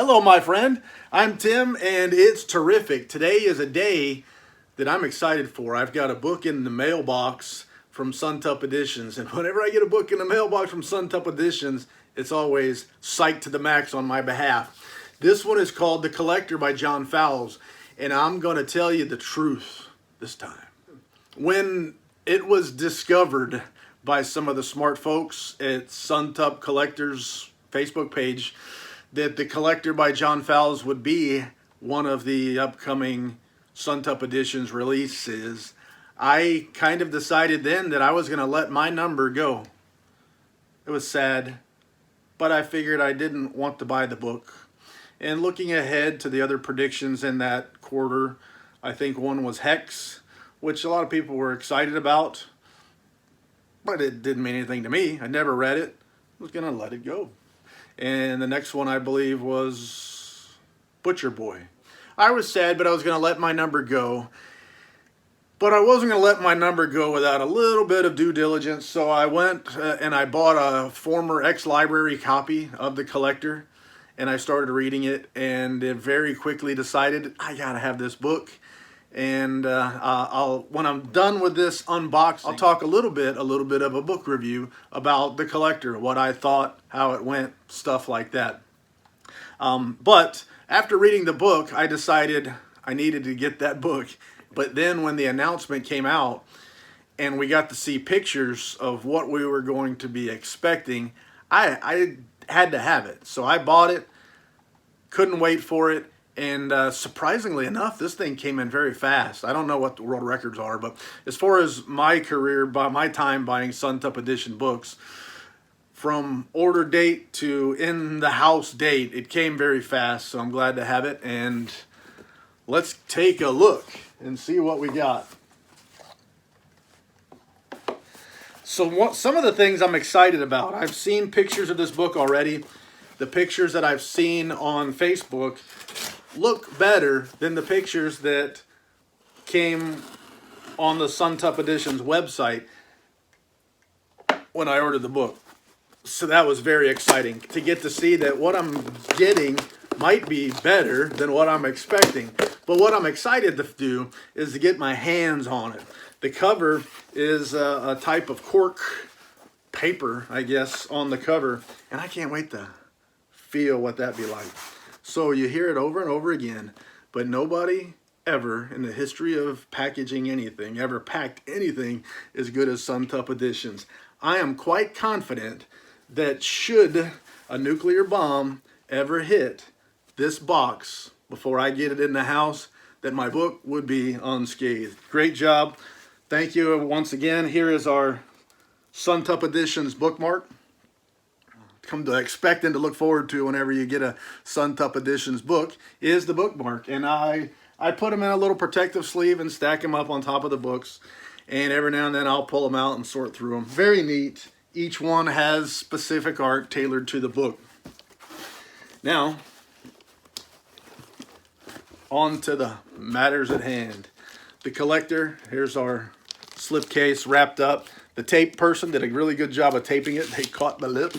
Hello, my friend. I'm Tim, and it's terrific. Today is a day that I'm excited for. I've got a book in the mailbox from Suntup Editions, and whenever I get a book in the mailbox from Suntup Editions, it's always psyched to the max on my behalf. This one is called The Collector by John Fowles, and I'm going to tell you the truth this time. When it was discovered by some of the smart folks at Suntup Collector's Facebook page that The Collector by John Fowles would be one of the upcoming Suntup Editions releases, I kind of decided then that I was going to let my number go. It was sad, but I figured I didn't want to buy the book. And looking ahead to the other predictions in that quarter, I think one was Hex, which a lot of people were excited about, but it didn't mean anything to me. I never read it. I was going to let it go. And the next one, I believe, was Butcher Boy. I was sad, but I was going to let my number go. But I wasn't going to let my number go without a little bit of due diligence. So I went and I bought a former ex-library copy of The Collector. And I started reading it, and it very quickly decided, I got to have this book. And when I'm done with this unboxing, I'll talk a little bit of a book review about The Collector, what I thought, how it went, stuff like that. But after reading the book, I decided I needed to get that book. But then when the announcement came out and we got to see pictures of what we were going to be expecting, I had to have it. So I bought it, couldn't wait for it. And surprisingly enough, this thing came in very fast. I don't know what the world records are, but as far as my career, by my time buying Suntup Edition books, from order date to in the house date, it came very fast. So I'm glad to have it. And let's take a look and see what we got. So some of the things I'm excited about. I've seen pictures of this book already. The pictures that I've seen on Facebook look better than the pictures that came on the Suntup Editions website when I ordered the book. So that was very exciting to get to see that what I'm getting might be better than what I'm expecting. But what I'm excited to do is to get my hands on it. The cover is a type of cork paper, I guess, on the cover, and I can't wait to feel what that'd be like. So you hear it over and over again, but nobody ever in the history of packaging anything ever packed anything as good as Suntup Editions. I am quite confident that should a nuclear bomb ever hit this box before I get it in the house, that my book would be unscathed. Great job. Thank you once again. Here is our Suntup Editions bookmark. Come to expect and to look forward to whenever you get a Suntup Editions book is the bookmark. And I put them in a little protective sleeve and stack them up on top of the books. And every now and then I'll pull them out and sort through them. Very neat. Each one has specific art tailored to the book. Now, on to the matters at hand. The Collector, here's our slipcase wrapped up. The tape person did a really good job of taping it. They caught the lip.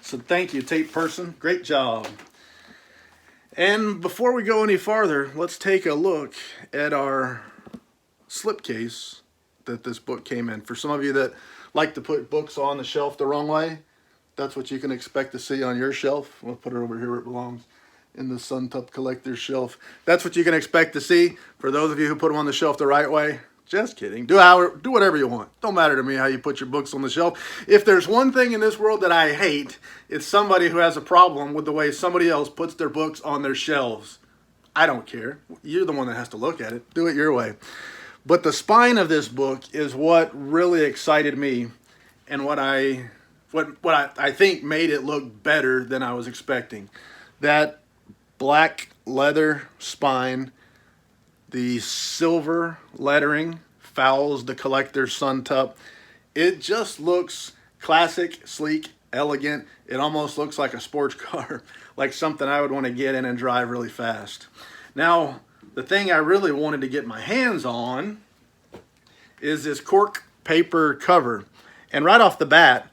So thank you, tape person. Great job. And before we go any farther, let's take a look at our slipcase that this book came in. For some of you that like to put books on the shelf the wrong way, that's what you can expect to see on your shelf. We'll put it over here where it belongs, in the Suntup Collector's shelf. That's what you can expect to see. For those of you who put them on the shelf the right way, just kidding. Do whatever you want. Don't matter to me how you put your books on the shelf. If there's one thing in this world that I hate, it's somebody who has a problem with the way somebody else puts their books on their shelves. I don't care. You're the one that has to look at it. Do it your way. But the spine of this book is what really excited me, and what I think made it look better than I was expecting. That black leather spine, the silver lettering, Fowles, The Collector, Suntup. It just looks classic, sleek, elegant. It almost looks like a sports car, like something I would want to get in and drive really fast. Now, the thing I really wanted to get my hands on is this cork paper cover. And right off the bat,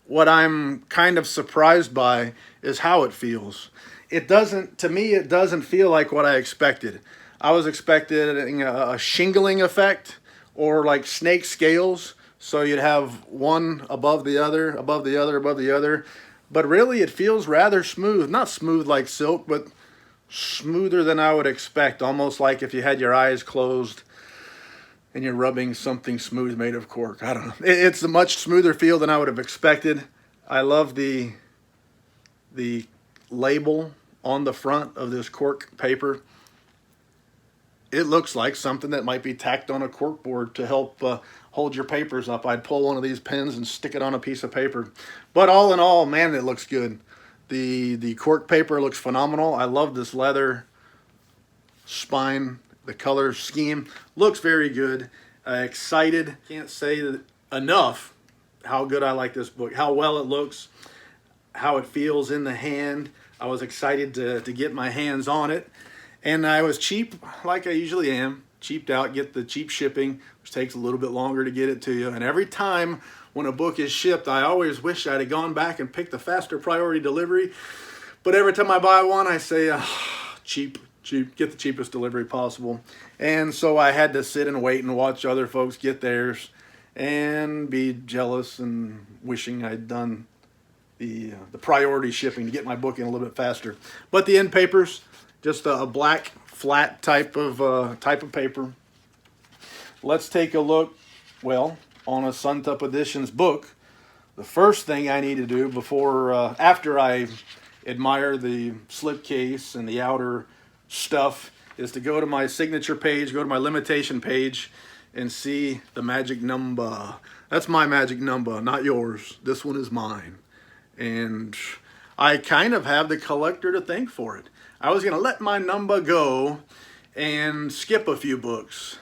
what I'm kind of surprised by is how it feels. It doesn't, to me, it doesn't feel like what I expected. I was expecting a shingling effect or like snake scales. So you'd have one above the other, above the other, above the other. But really it feels rather smooth. Not smooth like silk, but smoother than I would expect. Almost like if you had your eyes closed and you're rubbing something smooth made of cork. I don't know. It's a much smoother feel than I would have expected. I love the label on the front of this cork paper. It looks like something that might be tacked on a cork board to help hold your papers up. I'd pull one of these pens and stick it on a piece of paper. But all in all, man, it looks good. The cork paper looks phenomenal. I love this leather spine. The color scheme looks very good. Excited. Can't say enough how good I like this book, how well it looks, how it feels in the hand. I was excited to get my hands on it. And I was cheap, like I usually am. Cheaped out, get the cheap shipping, which takes a little bit longer to get it to you. And every time when a book is shipped, I always wish I'd have gone back and picked the faster priority delivery. But every time I buy one, I say, cheap, get the cheapest delivery possible. And so I had to sit and wait and watch other folks get theirs and be jealous and wishing I'd done the priority shipping to get my book in a little bit faster. But the end papers, just a black flat type of paper. Let's take a look, well, on a Suntup Editions book. The first thing I need to do before, after I admire the slipcase and the outer stuff, is to go to my signature page, go to my limitation page, and see the magic number. That's my magic number, not yours. This one is mine. And I kind of have the collector to thank for it. I was going to let my number go and skip a few books.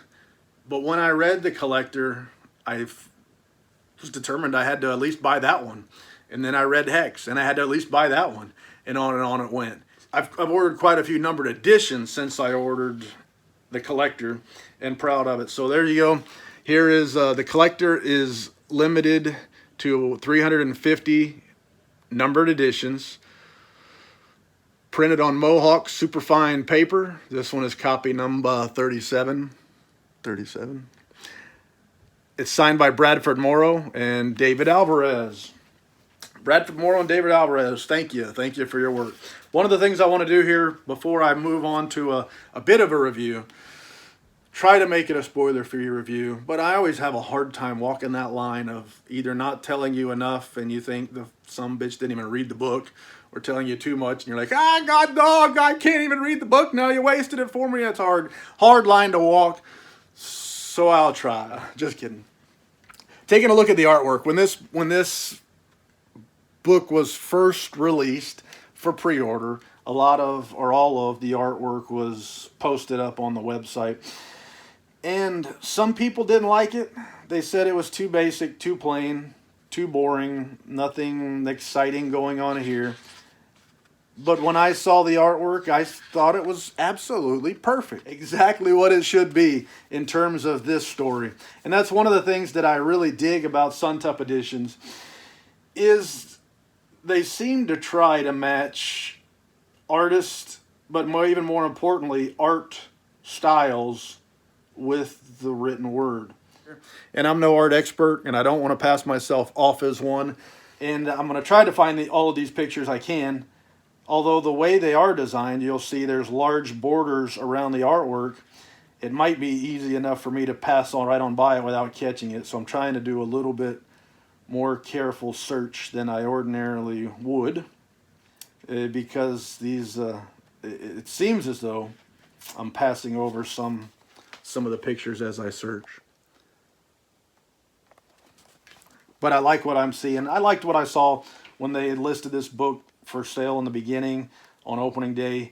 But when I read the collector, I was determined I had to at least buy that one. And then I read Hex, and I had to at least buy that one. And on it went. I've ordered quite a few numbered editions since I ordered the collector, and proud of it. So there you go. Here is the collector is limited to 350 numbered editions, printed on Mohawk superfine paper. This one is copy number 37. It's signed by Bradford Morrow and David Alvarez. Bradford Morrow and David Alvarez, thank you for your work. One of the things I want to do here before I move on to a bit of a review, try to make it a spoiler-free review, but I always have a hard time walking that line of either not telling you enough and you think some bitch didn't even read the book, or telling you too much and you're like, God dog, I can't even read the book, now you wasted it for me. That's hard line to walk, so I'll try. Just kidding. Taking a look at the artwork, when this book was first released for pre-order, all of the artwork was posted up on the website. And some people didn't like it. They said it was too basic, too plain, too boring, nothing exciting going on here. But when I saw the artwork, I thought it was absolutely perfect. Exactly what it should be in terms of this story. And that's one of the things that I really dig about Suntup Editions, is they seem to try to match artists, but even more importantly, art styles with the written word. And I'm no art expert, and I don't want to pass myself off as one. And I'm going to try to find all of these pictures I can. Although the way they are designed, you'll see there's large borders around the artwork. It might be easy enough for me to pass right on by it without catching it. So I'm trying to do a little bit more careful search than I ordinarily would. Because it seems as though I'm passing over some of the pictures as I search. But I like what I'm seeing. I liked what I saw when they had listed this book for sale in the beginning on opening day.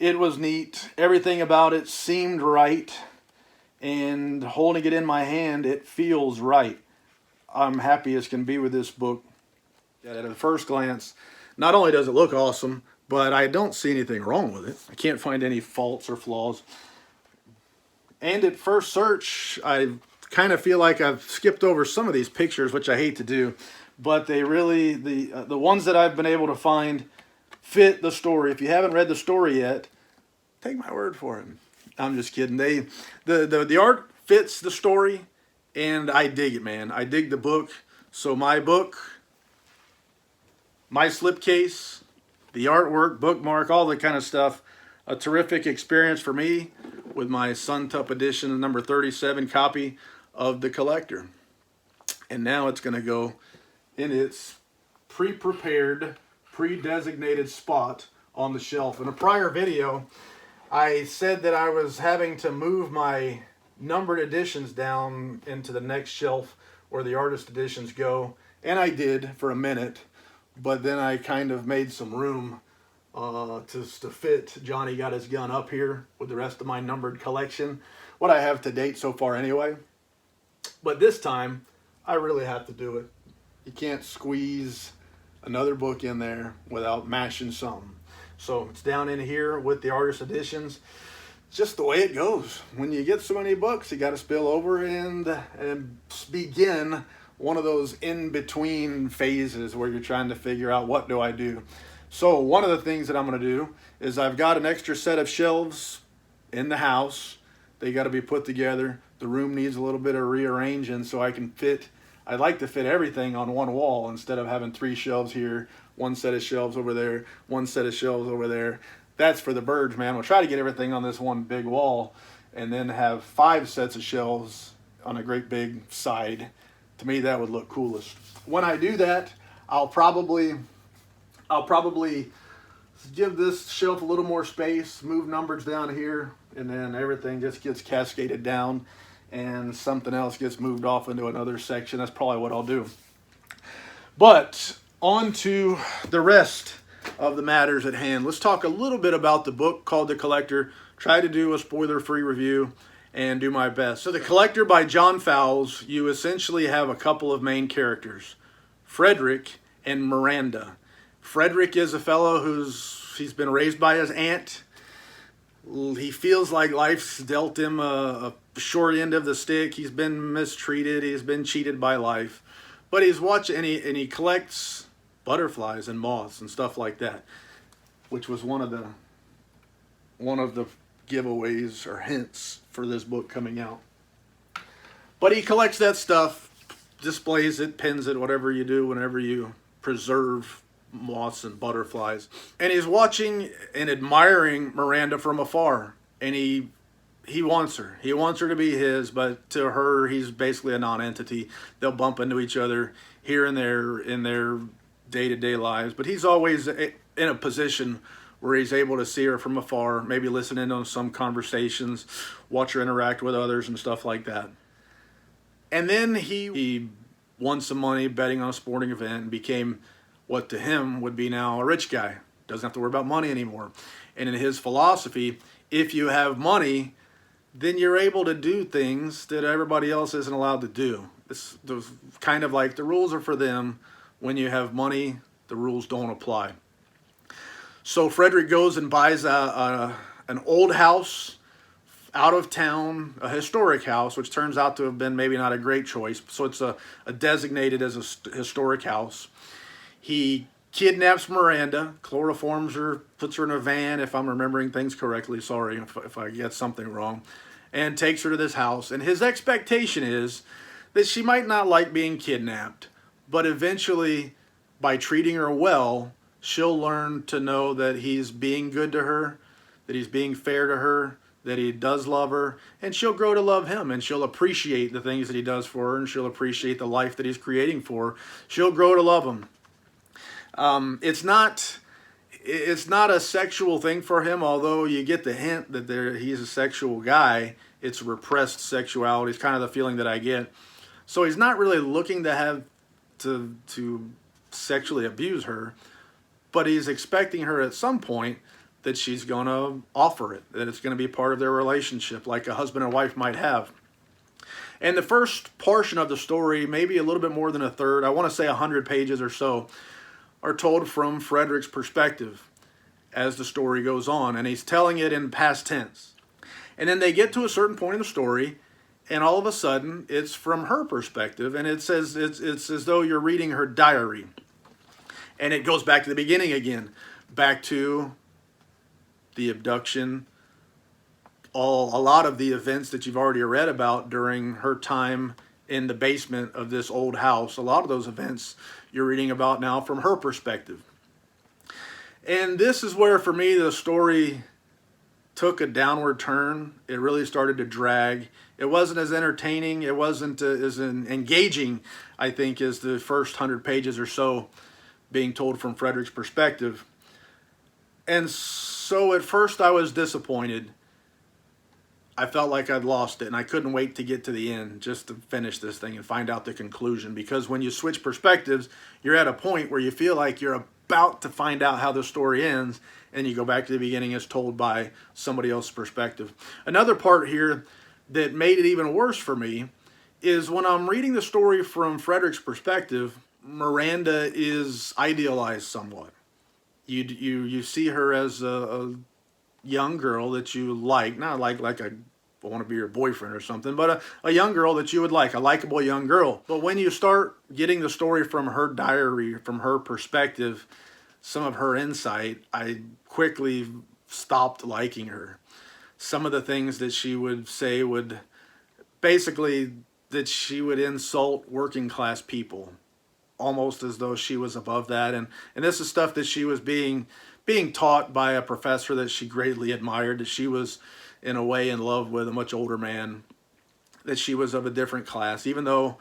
It was neat. Everything about it seemed right. And holding it in my hand, it feels right. I'm happy as can be with this book. At a first glance, not only does it look awesome, but I don't see anything wrong with it. I can't find any faults or flaws. And at first search, I kind of feel like I've skipped over some of these pictures, which I hate to do. but they really, the ones that I've been able to find fit the story. If you haven't read the story yet, take my word for it. I'm just kidding. The art fits the story, and I dig it, man. I dig the book. So my book, my slipcase, the artwork, bookmark, all that kind of stuff, a terrific experience for me with my Suntup edition, number 37 copy of The Collector. And now it's going to go in its pre-prepared, pre-designated spot on the shelf. In a prior video, I said that I was having to move my numbered editions down into the next shelf where the artist editions go, and I did for a minute, but then I kind of made some room to fit Johnny Got His Gun up here with the rest of my numbered collection, what I have to date so far anyway. But this time, I really have to do it. You can't squeeze another book in there without mashing something. So it's down in here with the artist editions. Just the way it goes. When you get so many books, you got to spill over and begin one of those in-between phases where you're trying to figure out, what do I do? So one of the things that I'm going to do is I've got an extra set of shelves in the house. They got to be put together. The room needs a little bit of rearranging so I can fit. I'd like to fit everything on one wall instead of having 3 shelves here, one set of shelves over there, one set of shelves over there. That's for the birds, man. We'll try to get everything on this one big wall and then have 5 sets of shelves on a great big side. To me, that would look coolest. When I do that, I'll probably give this shelf a little more space, move numbers down here, and then everything just gets cascaded down and something else gets moved off into another section. That's probably what I'll do. But on to the rest of the matters at hand. Let's talk a little bit about the book called The Collector. Try to do a spoiler-free review and do my best. So The Collector by John Fowles, you essentially have a couple of main characters, Frederick and Miranda. Frederick is a fellow he's been raised by his aunt. He feels like life's dealt him a short end of the stick. He's been mistreated. He's been cheated by life. But he's watching, and he collects butterflies and moths and stuff like that, which was one of the giveaways or hints for this book coming out. But he collects that stuff, displays it, pins it, whatever you do whenever you preserve moths and butterflies. And he's watching and admiring Miranda from afar, and he wants her. He wants her to be his, but to her, he's basically a non-entity. They'll bump into each other here and there in their day-to-day lives, but he's always in a position where he's able to see her from afar, maybe listen in on some conversations, watch her interact with others and stuff like that. And then he won some money betting on a sporting event and became what to him would be now a rich guy. Doesn't have to worry about money anymore. And in his philosophy, if you have money, then you're able to do things that everybody else isn't allowed to do. It's kind of like the rules are for them. When you have money, the rules don't apply. So Frederick goes and buys an old house out of town, a historic house, which turns out to have been maybe not a great choice. So it's a designated as a historic house. He kidnaps Miranda, chloroforms her, puts her in a van, if I'm remembering things correctly. Sorry if I get something wrong. And takes her to this house. And his expectation is that she might not like being kidnapped, but eventually, by treating her well, she'll learn to know that he's being good to her, that he's being fair to her, that he does love her, and she'll grow to love him, and she'll appreciate the things that he does for her, and she'll appreciate the life that he's creating for her. She'll grow to love him. It's not a sexual thing for him, although you get the hint that he's a sexual guy. It's repressed sexuality. It's kind of the feeling that I get. So he's not really looking to have to sexually abuse her, but he's expecting her at some point that she's going to offer it, that it's going to be part of their relationship, like a husband and wife might have. And the first portion of the story, maybe a little bit more than a third, I want to say 100 pages or so, are told from Frederick's perspective as the story goes on, and he's telling it in past tense. And then they get to a certain point in the story, and all of a sudden it's from her perspective, and it says it's as though you're reading her diary. And it goes back to the beginning again, back to the abduction, a lot of the events that you've already read about during her time in the basement of this old house. A lot of those events you're reading about now from her perspective. And this is where, for me, the story took a downward turn. It really started to drag. It wasn't as entertaining. It wasn't as engaging, I think, as the first 100 pages or so being told from Frederick's perspective. And so at first I was disappointed. I felt like I'd lost it, and I couldn't wait to get to the end just to finish this thing and find out the conclusion. Because when you switch perspectives, you're at a point where you feel like you're about to find out how the story ends, and you go back to the beginning as told by somebody else's perspective. Another part here that made it even worse for me is when I'm reading the story from Frederick's perspective, Miranda is idealized somewhat. You see her as a young girl that you like, not like I want to be your boyfriend or something, but a young girl that you would like, a likable young girl. But when you start getting the story from her diary, from her perspective, some of her insight, I quickly stopped liking her. Some of the things that she would say would basically that she would insult working class people, almost as though she was above that. And this is stuff that she was being taught by a professor that she greatly admired, that she was in a way in love with a much older man, that she was of a different class, even though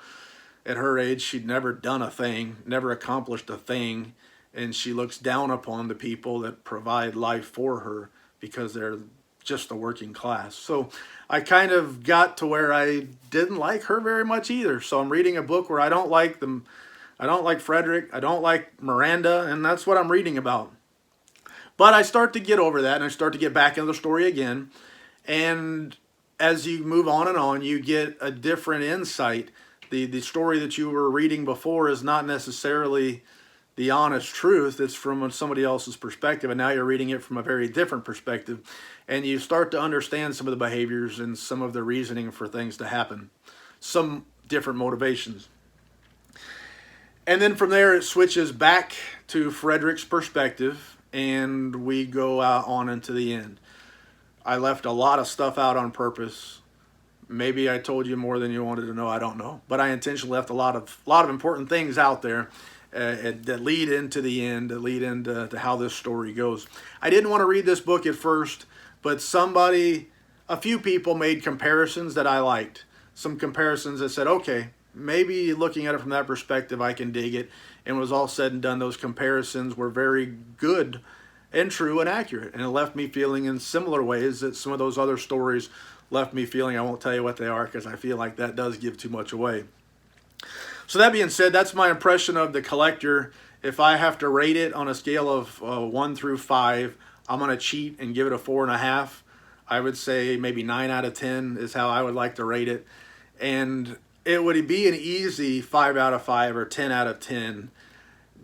at her age she'd never done a thing, never accomplished a thing, and she looks down upon the people that provide life for her because they're just the working class. So I kind of got to where I didn't like her very much either. So I'm reading a book where I don't like them. I don't like Frederick. I don't like Miranda, and that's what I'm reading about. But I start to get over that, and I start to get back into the story again. And as you move on, you get a different insight. The story that you were reading before is not necessarily the honest truth. It's from somebody else's perspective, and now you're reading it from a very different perspective. And you start to understand some of the behaviors and some of the reasoning for things to happen, some different motivations. And then from there it switches back to Frederick's perspective, and we go out on into the end. I left a lot of stuff out on purpose. Maybe I told you more than you wanted to know, I don't know. But I intentionally left a lot of important things out there that lead into the end, that lead into how this story goes. I didn't want to read this book at first, but a few people made comparisons that I liked. Some comparisons that said, okay, maybe looking at it from that perspective, I can dig it. And when it was all said and done, those comparisons were very good and true and accurate. And it left me feeling in similar ways that some of those other stories left me feeling. I won't tell you what they are because I feel like that does give too much away. So that being said, that's my impression of The Collector. If I have to rate it on a scale of 1 through 5, I'm going to cheat and give it a 4.5. I would say maybe 9 out of 10 is how I would like to rate it. And it would be an easy 5 out of 5 or 10 out of 10.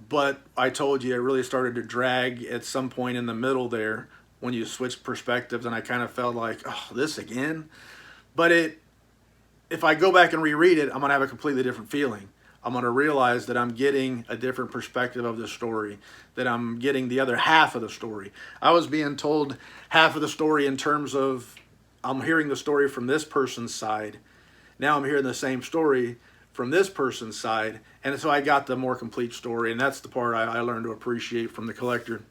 But I told you it really started to drag at some point in the middle there when you switched perspectives, and I kind of felt like, oh, this again? But if I go back and reread it, I'm going to have a completely different feeling. I'm going to realize that I'm getting a different perspective of the story, that I'm getting the other half of the story. I was being told half of the story in terms of I'm hearing the story from this person's side. Now I'm hearing the same story from this person's side, and so I got the more complete story, and that's the part I learned to appreciate from The Collector.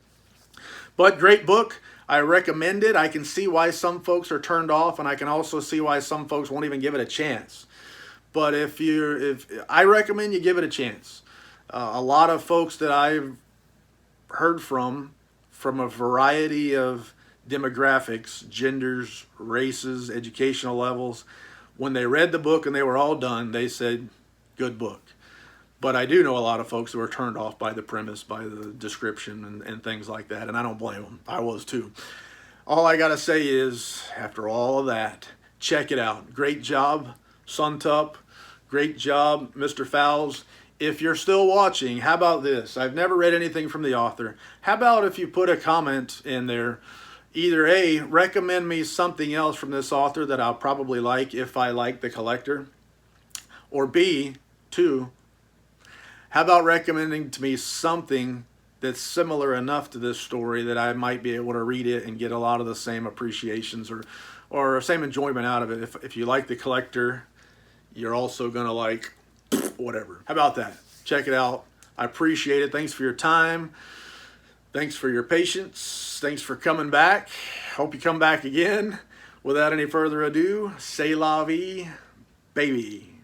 But great book. I recommend it. I can see why some folks are turned off, and I can also see why some folks won't even give it a chance. But if I recommend you give it a chance. A lot of folks that I've heard from a variety of demographics, genders, races, educational levels, when they read the book and they were all done, they said, good book. But I do know a lot of folks who are turned off by the premise, by the description and things like that, and I don't blame them. I was too. All I got to say is, after all of that, check it out. Great job, Suntup. Great job, Mr. Fowles. If you're still watching, how about this? I've never read anything from the author. How about if you put a comment in there, either A, recommend me something else from this author that I'll probably like if I like the collector, or B, 2, how about recommending to me something that's similar enough to this story that I might be able to read it and get a lot of the same appreciations or same enjoyment out of it. If you like the collector, you're also going to like whatever. How about that? Check it out. I appreciate it. Thanks for your time. Thanks for your patience. Thanks for coming back. Hope you come back again. Without any further ado, c'est la vie, baby.